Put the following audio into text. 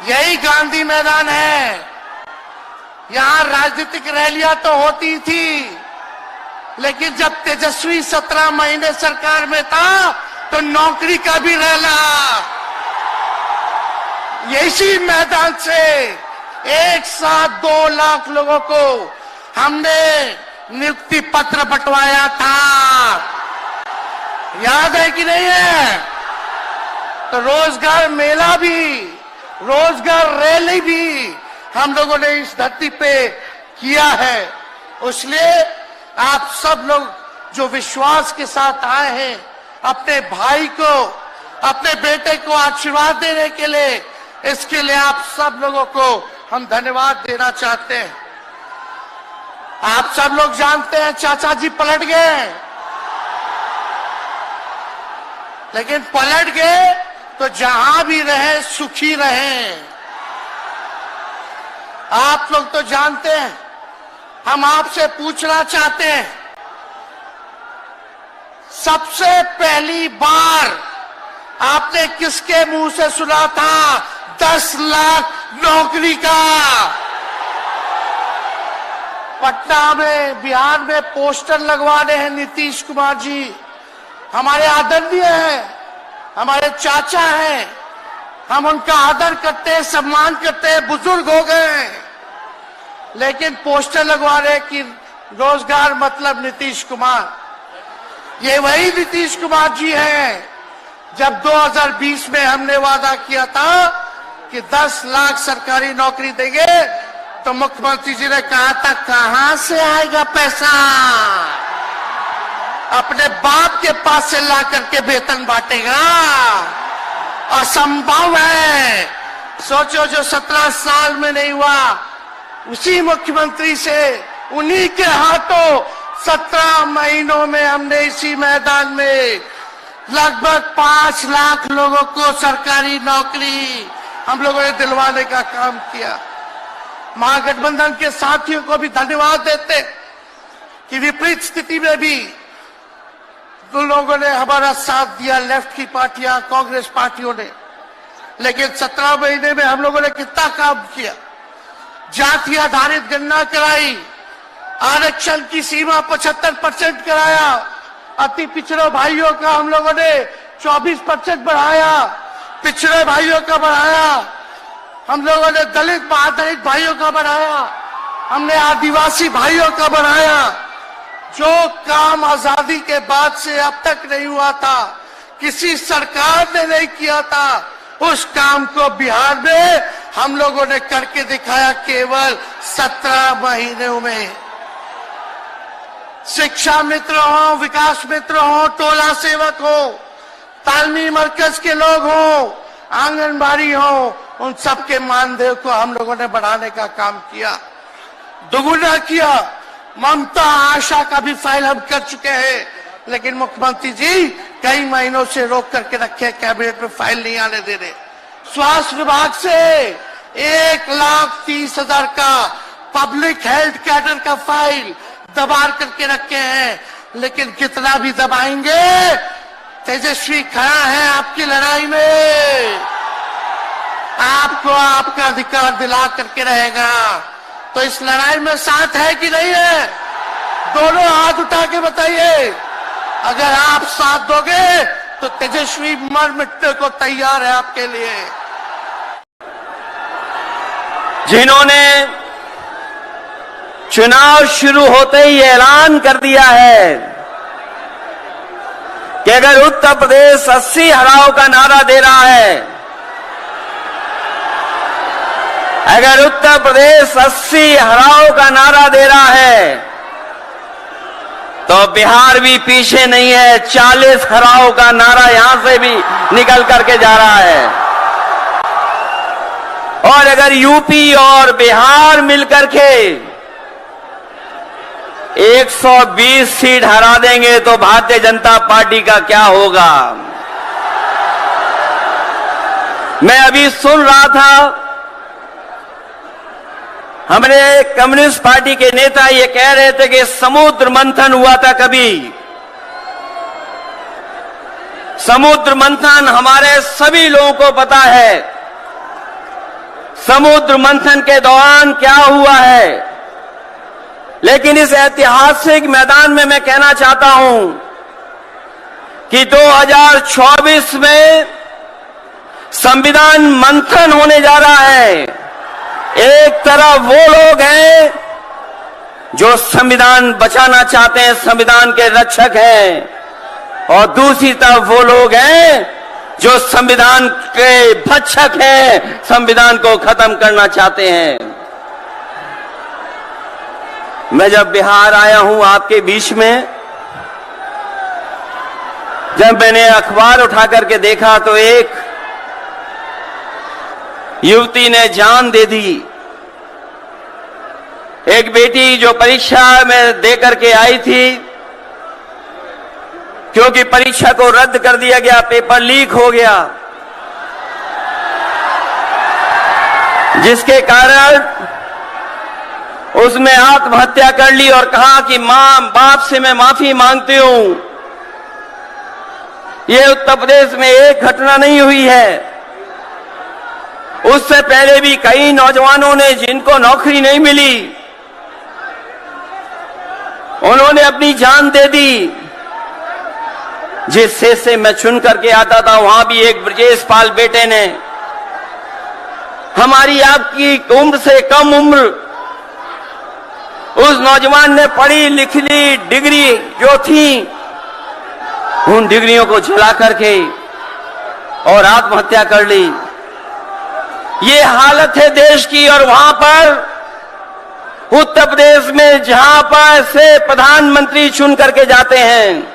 यही गांधी मैदान है। यहां राजनीतिक रैलियां तो होती थी, लेकिन जब तेजस्वी 17 महीने सरकार में था तो नौकरी का भी रैला इसी मैदान से एक साथ 2 लाख लोगों को हमने नियुक्ति पत्र बंटवाया था। याद है कि नहीं है? तो रोजगार मेला भी, रोजगार रैली भी हम लोगों ने इस धरती पे किया है। इसलिए आप सब लोग जो विश्वास के साथ आए हैं, अपने भाई को, अपने बेटे को आशीर्वाद देने के लिए, इसके लिए आप सब लोगों को हम धन्यवाद देना चाहते हैं। आप सब लोग जानते हैं चाचा जी पलट गए, लेकिन पलट गए तो जहां भी रहे सुखी रहे। आप लोग तो जानते हैं, हम आपसे पूछना चाहते हैं, सबसे पहली बार आपने किसके मुंह से सुना था 10 लाख नौकरी का? पटना में, बिहार में पोस्टर लगवाने हैं नीतीश कुमार जी। हमारे आदरणीय हैं, हमारे चाचा हैं, हम उनका आदर करते हैं, सम्मान करते हैं, बुजुर्ग हो गए हैं, लेकिन पोस्टर लगवा रहे कि रोजगार मतलब नीतीश कुमार। ये वही नीतीश कुमार जी हैं जब 2020 में हमने वादा किया था कि 10 लाख सरकारी नौकरी देंगे, तो मुख्यमंत्री जी ने कहा था कहां से आएगा पैसा? अपने बाप के पास से ला करके वेतन बांटेगा? असंभव है। सोचो, जो 17 साल में नहीं हुआ, उसी मुख्यमंत्री से, उन्हीं के हाथों 17 महीनों में हमने इसी मैदान में लगभग 5 लाख लोगों को सरकारी नौकरी हम लोगों ने दिलवाने का काम किया। महागठबंधन के साथियों को भी धन्यवाद देते कि विपरीत स्थिति में भी उन लोगों ने हमारा साथ दिया, लेफ्ट की पार्टियां, कांग्रेस पार्टियों ने। लेकिन 17 महीने में हम लोगों ने कितना काम किया। जाति आधारित गणना कराई, आरक्षण की सीमा 75% कराया, अति पिछड़े भाइयों का हम लोगों ने 24% बढ़ाया, पिछड़े भाइयों का बढ़ाया, हम लोगों ने दलित महादलित भाइयों का बढ़ाया, हमने आदिवासी भाइयों का बढ़ाया। जो काम आजादी के बाद से अब तक नहीं हुआ था, किसी सरकार ने नहीं किया था, उस काम को बिहार में हम लोगों ने करके दिखाया केवल 17 महीनों में। शिक्षा मित्र हो, विकास मित्र हो, टोला सेवक हो, तालमी मरकज के लोग हो, आंगनबाड़ी हो, उन सबके मानदेय को हम लोगों ने बढ़ाने का काम किया, दोगुना किया। ममता आशा का भी फाइल हम कर चुके हैं, लेकिन मुख्यमंत्री जी कई महीनों से रोक करके रखे, कैबिनेट में फाइल नहीं आने दे रहे। स्वास्थ्य विभाग से 1,30,000 का पब्लिक हेल्थ कैडर का फाइल दबा करके रखे हैं, लेकिन कितना भी दबाएंगे, तेजस्वी खड़ा है आपकी लड़ाई में, आपको आपका अधिकार दिला करके रहेगा। तो इस लड़ाई में साथ है कि नहीं है? दोनों हाथ उठा के बताइए। अगर आप साथ दोगे तो तेजस्वी मर मिटने को तैयार है आपके लिए। जिन्होंने चुनाव शुरू होते ही ऐलान कर दिया है कि अगर उत्तर प्रदेश 80 हराओ का नारा दे रहा है, अगर उत्तर प्रदेश 80 हराओ का नारा दे रहा है, तो बिहार भी पीछे नहीं है। 40 हराओ का नारा यहां से भी निकल करके जा रहा है। और अगर यूपी और बिहार मिलकर के 120 सीट हरा देंगे तो भारतीय जनता पार्टी का क्या होगा? मैं अभी सुन रहा था, हमारे कम्युनिस्ट पार्टी के नेता ये कह रहे थे कि समुद्र मंथन हुआ था कभी। समुद्र मंथन हमारे सभी लोगों को पता है समुद्र मंथन के दौरान क्या हुआ है। लेकिन इस ऐतिहासिक मैदान में मैं कहना चाहता हूं कि 2024 में संविधान मंथन होने जा रहा है। एक तरफ वो लोग हैं जो संविधान बचाना चाहते हैं, संविधान के रक्षक हैं, और दूसरी तरफ वो लोग हैं जो संविधान के भक्षक हैं, संविधान को खत्म करना चाहते हैं। मैं जब बिहार आया हूं आपके बीच में, जब मैंने अखबार उठा करके देखा तो एक युवती ने जान दे दी। एक बेटी जो परीक्षा में दे करके आई थी, क्योंकि परीक्षा को रद्द कर दिया गया, पेपर लीक हो गया, जिसके कारण उसने आत्महत्या कर ली और कहा कि मां बाप से मैं माफी मांगती हूं। यह उत्तर प्रदेश में एक घटना नहीं हुई है। उससे पहले भी कई नौजवानों ने, जिनको नौकरी नहीं मिली, उन्होंने अपनी जान दे दी। जिस देश से मैं चुन करके आता था, वहां भी एक ब्रजेश पाल बेटे ने, हमारी आपकी उम्र से कम उम्र, उस नौजवान ने पढ़ी लिख ली डिग्री जो थी, उन डिग्रियों को जला करके और आत्महत्या कर ली। ये हालत है देश की। और वहां पर उत्तर प्रदेश में, जहां पर से प्रधानमंत्री चुन करके जाते हैं,